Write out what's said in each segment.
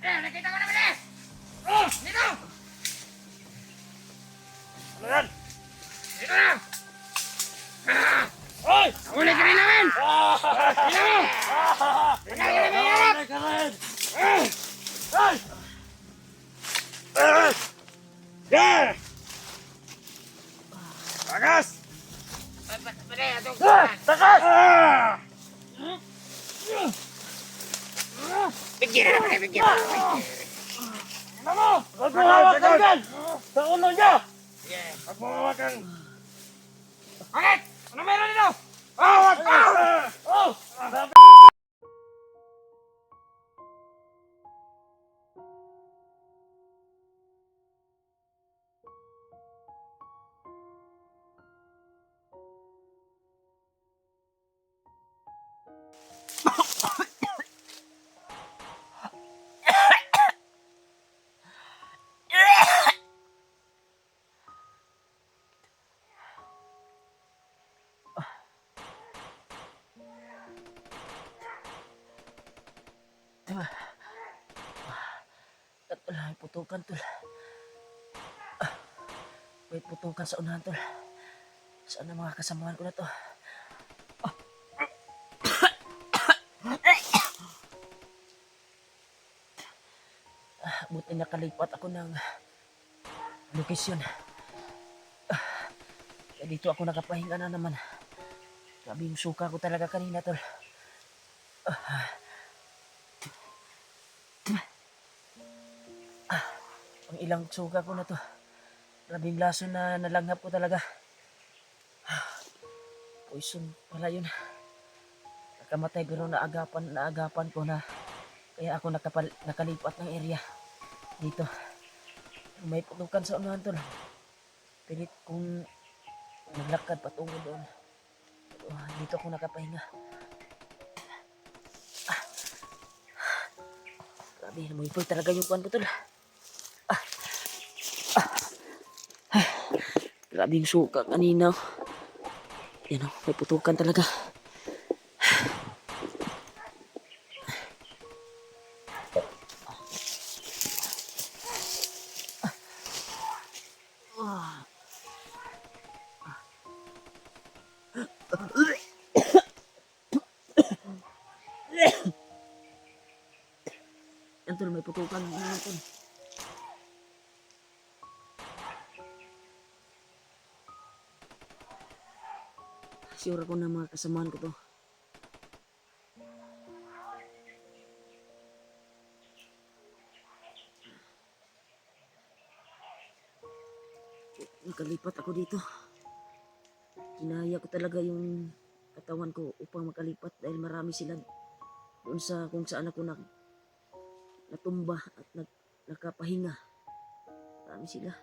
nakita ko naman eh! Oh! Dito! Ano yan? Dito na! Hoy! Huli ka rin namin! Dito mo! Tagal ka namin yan! Huli ka rin! Hoy! Yeah! Tagas! Pwede, atong Takas! bigyan na naman, bigyan na naman. Ano mo? Huwag mo hawakan dyan! Sa ulo niya! Yeah, huwag mo hawakan. Bakit? Ano meron dito? Oh, wag ka! Oh! Sabi! May putukan, tol. May putukan sa unahan, tol. Saan ang mga kasamahan ko na to? Buti nakalipat ako ng lokasyon. Kaya dito ako nakapahinga na naman. Grabe yung suka ko talaga kanina, tol. Ang ilang suka ko na to. Grabing laso na nalanghap ko talaga. Poison pala yun. Nakamatay pero naagapan ko na kaya ako nakalipat ng area dito. May putukan sa unahan, tol. Pilit kong naglakad patungo doon. Dito ako nakapahinga. Grabe, namuhipoy talaga yung kuwan ko, tol. Grabe yung suka kanina. Yan o, may putukan talaga. Yan, tol, may putukan. Yan, tol. Sure ako na mga kasamahan ko to. Nakalipat ako dito. Kinaya ko talaga yung katawan ko upang makalipat dahil marami sila doon sa kung saan ako natumba at nakapahinga. Marami sila.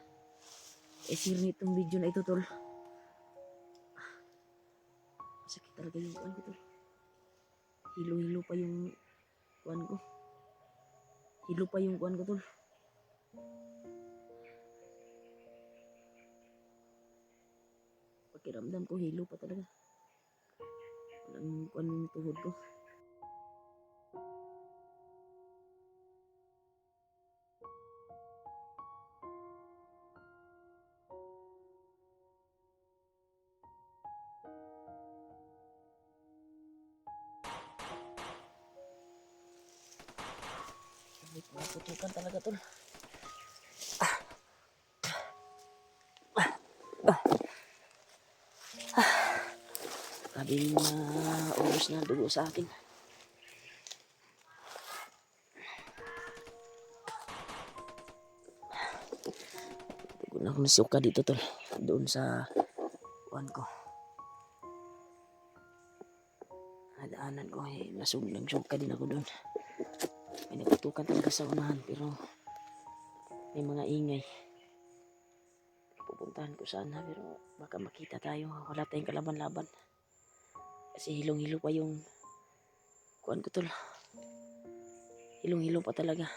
Share nitong video na ito, tol. Masakit talaga yung kuwan ko, tol. Hilo-hilo pa yung kuwan ko. Hilo pa yung kuwan ko, tol. Pakiramdam ko, hilo pa talaga. Walang kuwan yung tuhod ko. Putukan talaga, tol. Grabe yung mga oras na dugo sa akin. Dugo na akong suka dito, tol. Doon sa kuwan ko. Nadaanan ko, nasuglang suka din ako doon. May naputukan talaga sa unahan pero may mga ingay. Pupuntahan ko sana pero baka makita tayo. Wala tayong kalaban-laban. Kasi hilong-hilo pa yung kuwan ko, tol. Hilong-hilo pa talaga.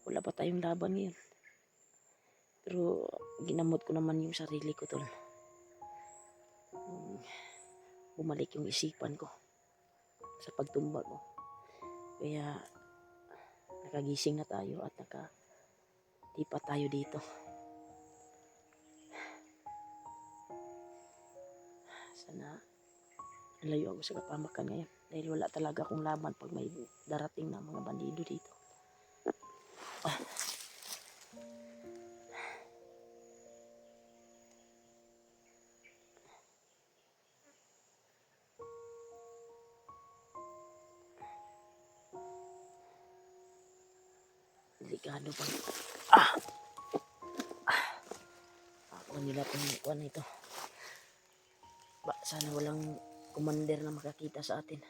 Wala pa tayong laban ngayon. Pero ginamot ko naman yung sarili ko, tol. Bumalik yung isipan ko sa pagtumba ko. Kaya nakagising na tayo at nakalipat tayo dito. Sana layo ako sa kapamakan ngayon dahil wala talaga akong laban pag may darating na mga bandido dito. Delikado pa. Ako nila pang ito. Sana walang commander na makakita sa atin.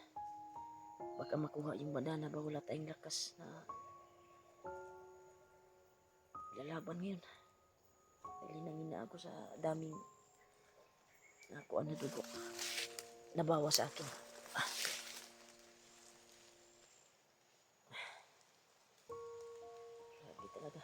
Baka makuha yung badana ba wala tayong lakas na lalaban ngayon. Dahil nangina ako sa daming nakuha na dugo. Nabawa sa akin. Grabe talaga.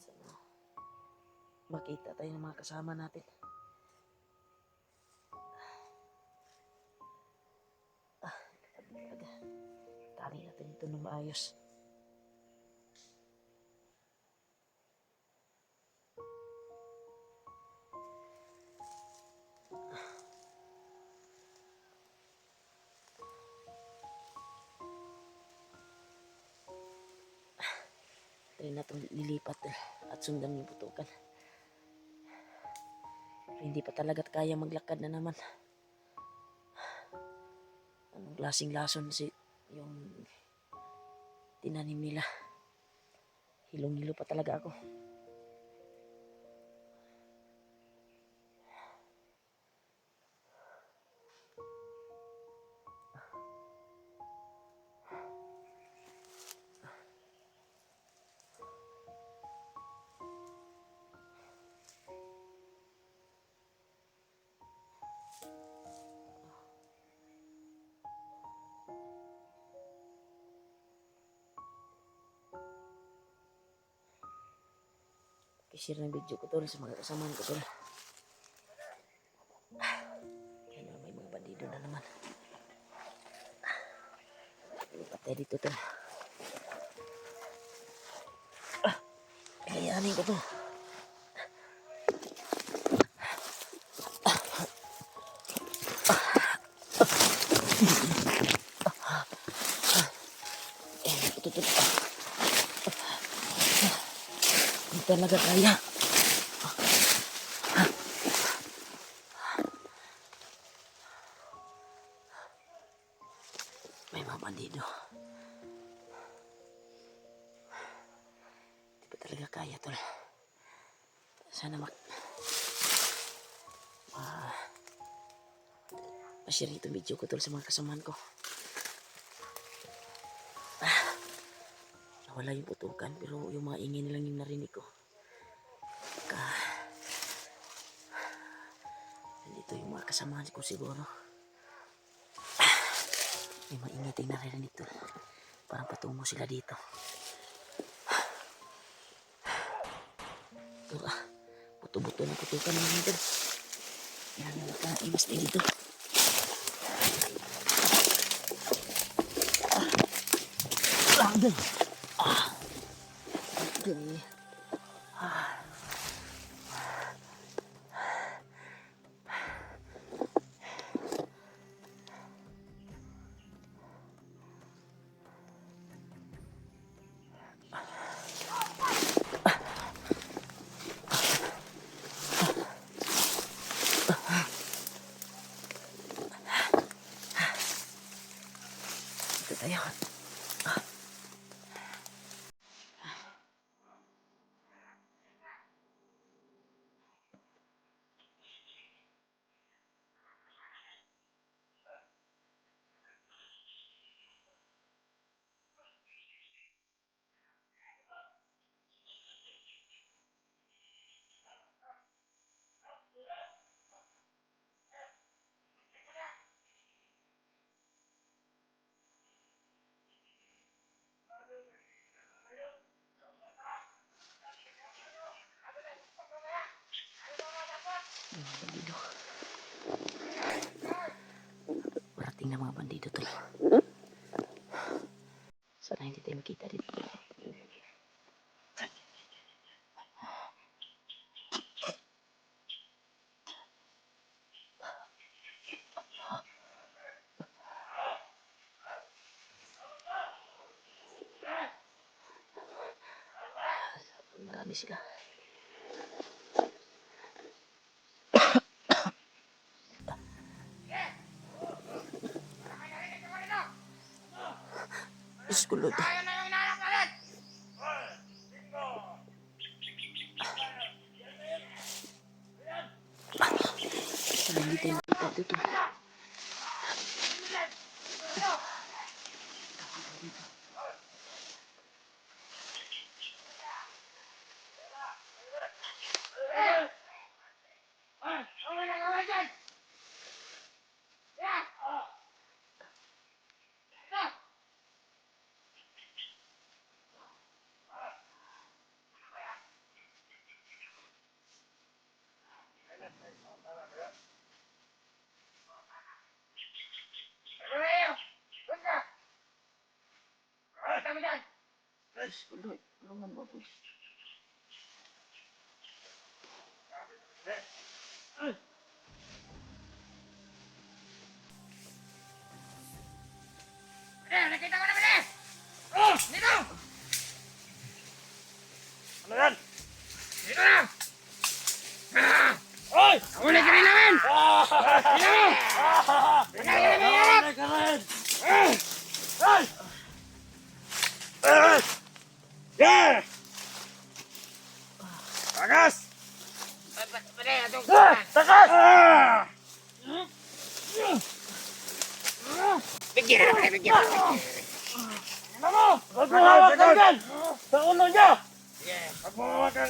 Sana makita tayo ng mga kasama natin. Talaga. Tali natin ito ng maayos. Try na itong lilipat at sundan yung putukan. Pero hindi pa talaga kaya maglakad na naman. Anong klaseng lason yung tinanim nila. Hilong-hilo pa talaga ako. I-share ng video ko tol sa mga kasamaan ko tol. Kaya na may mga bandido na naman. Lipat tayo dito tol. Kayanin ko to. Ito tol. Hindi talaga kaya. May mga bandido. Hindi pa talaga kaya tol. Sana pa-share itong video ko tol sa mga kasamaan ko. Nawala yung putukan pero yung mga ingay nilang yung narinig ko. Nandito yung mga kasamahan ko siguro. May maingiting narinig tol. Parang patungo sila dito. Pero buto-buto na putukan naman tol. Yan ang nakaimas tayo dito. Okay. Ito tayo. dito tol. Sana hindi tayo makita dito. Marami sila. Diyos ko, Lord. Sana hindi tayo makita dito. Diyos ko, Lord. Tulungan mo ako. Nakita ko na pala! Oh! Dito! Ano yan? Dito na! Oy! Huli ka rin namin! Dito mo! Patay ka na may harap! Ay, ka rin! Ay! Ay! Yeah! Tagas! Patay, atong Tagas! bigyan na pala, bigyan na. Ano mo? Huwag mo hawakan dyan! Sa ulo niya! Sige. Huwag mo hawakan!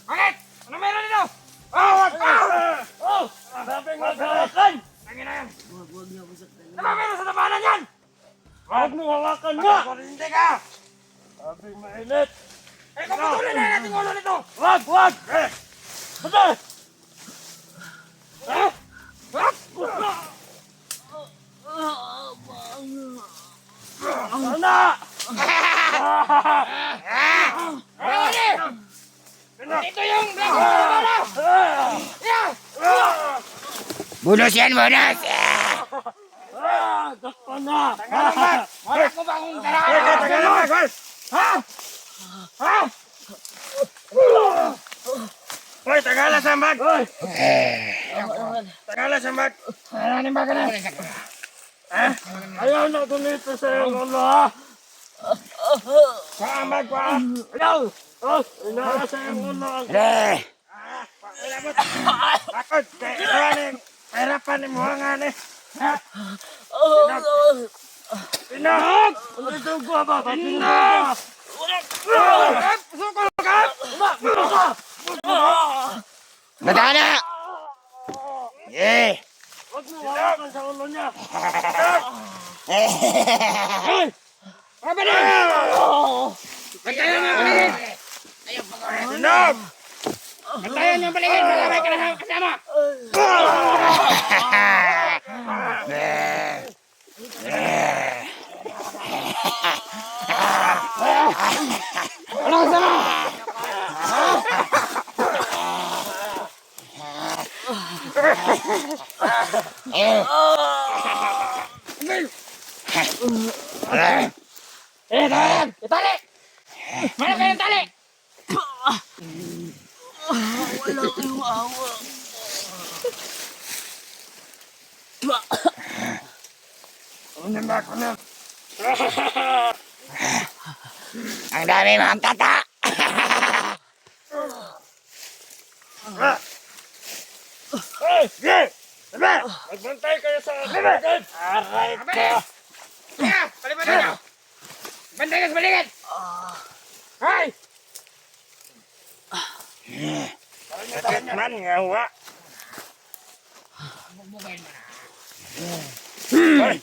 Bakit? Ano meron dito? Hawak ka! Oh! Sabi mo hawakan! Tangin na yan. Huwag niyo ako saktan. Ano ba meron sa tabanan yan? Huwag mo hawakan niya! Hindi ka! Sabi mainit! Eh, kung patuloy na natin ulo nito! Huwag! Huwag! Patay! Ha? Ha? Sana! Ito yung black hole na bala! Yeah! Bonus yan, bonus! Dakpa na! Wala ko ba akong Tagal karaan? na, Max! Ha? Ha? Hoy, tagala sa mag! Hoy! Ano? Tagala sa mag! Ano ba ka na? Ayaw na dumito sa iyong ulo, ha? Sa mag pa! Ayaw! Oh, inaha sa iyong ulo. Bakit? Pahirapan ni mo nga ni. Pinahog! Ano ito ko ba? Pinahog! Sukol ka! Nadana! Yeah! Huwag mo hawakan sa ulo niya. Apa na? Bantayan niyo ang paligid! Pinahog! Bantayan niyo ang paligid! Malamay ka na kasama! Ano kasama? Tahan! Itali! Mana kayo ng tali? Wala kayong awa. Ano ba ako na? Ang dami mga tata! Hey! Sige! Bebe! Magbantay kayo sa paligid! Aray ka! Kaya! Palimutan niyo! Bantay ka sa paligid! Hay! Man nga huwa! Bugbugayin mo na. Hoy!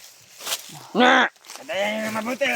Na! Kadayan nyo na mabuti!